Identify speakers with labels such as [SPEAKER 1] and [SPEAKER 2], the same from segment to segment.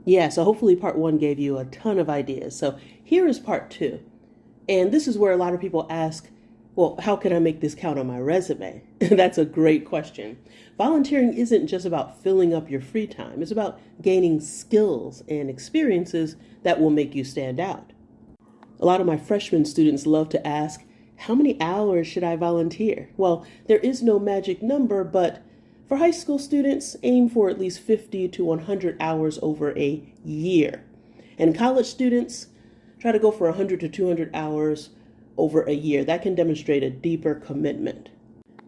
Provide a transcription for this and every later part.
[SPEAKER 1] Yeah, so hopefully part one gave you a ton of ideas. So here is part two. And this is where a lot of people ask, well, how can I make this count on my resume? That's a great question. Volunteering isn't just about filling up your free time, it's about gaining skills and experiences that will make you stand out. A lot of my freshman students love to ask, how many hours should I volunteer? Well, there is no magic number, but for high school students, aim for at least 50 to 100 hours over a year. And college students, try to go for 100 to 200 hours over a year. That can demonstrate a deeper commitment.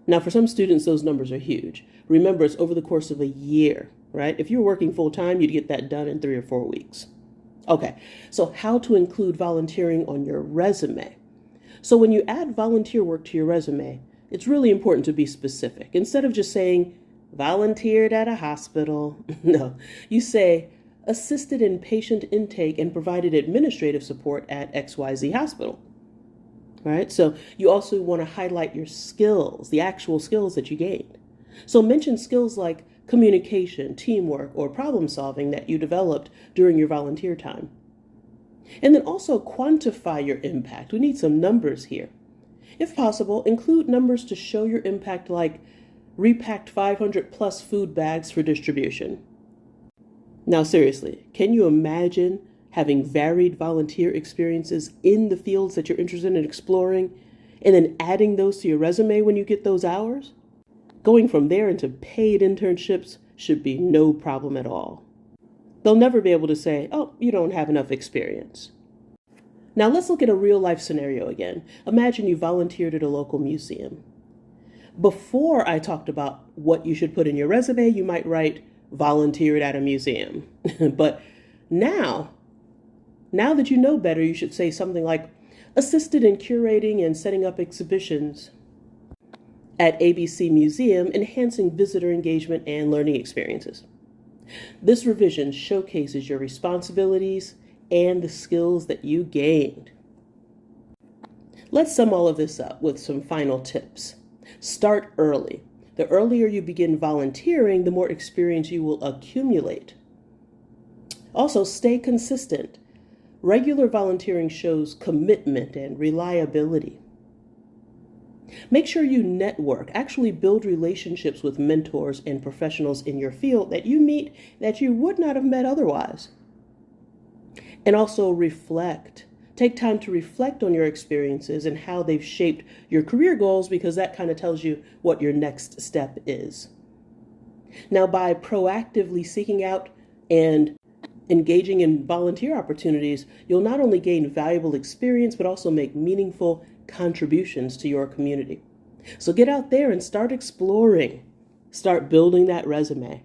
[SPEAKER 1] Now, for some students, those numbers are huge. Remember, it's over the course of a year, right? If you're working full time, you'd get that done in 3 or 4 weeks. Okay, so how to include volunteering on your resume. So when you add volunteer work to your resume, it's really important to be specific. Instead of just saying, volunteered at a hospital, no, you say, assisted in patient intake and provided administrative support at XYZ hospital. All right, so you also want to highlight your skills, the actual skills that you gained. So mention skills like communication, teamwork, or problem solving that you developed during your volunteer time. And then also quantify your impact. We need some numbers here. If possible, include numbers to show your impact, like repacked 500 plus food bags for distribution. Now, seriously, can you imagine having varied volunteer experiences in the fields that you're interested in exploring, and then adding those to your resume when you get those hours? Going from there into paid internships should be no problem at all. They'll never be able to say, oh, you don't have enough experience. Now let's look at a real life scenario again. Imagine you volunteered at a local museum. Before I talked about what you should put in your resume, you might write volunteered at a museum. But now that you know better, you should say something like assisted in curating and setting up exhibitions at ABC Museum, enhancing visitor engagement and learning experiences. This revision showcases your responsibilities and the skills that you gained. Let's sum all of this up with some final tips. Start early. The earlier you begin volunteering, the more experience you will accumulate. Also, stay consistent. Regular volunteering shows commitment and reliability. Make sure you network, actually build relationships with mentors and professionals in your field that you meet that you would not have met otherwise. And also reflect. Take time to reflect on your experiences and how they've shaped your career goals, because that kind of tells you what your next step is. Now, by proactively seeking out and engaging in volunteer opportunities, you'll not only gain valuable experience, but also make meaningful contributions to your community. So get out there and start exploring. Start building that resume.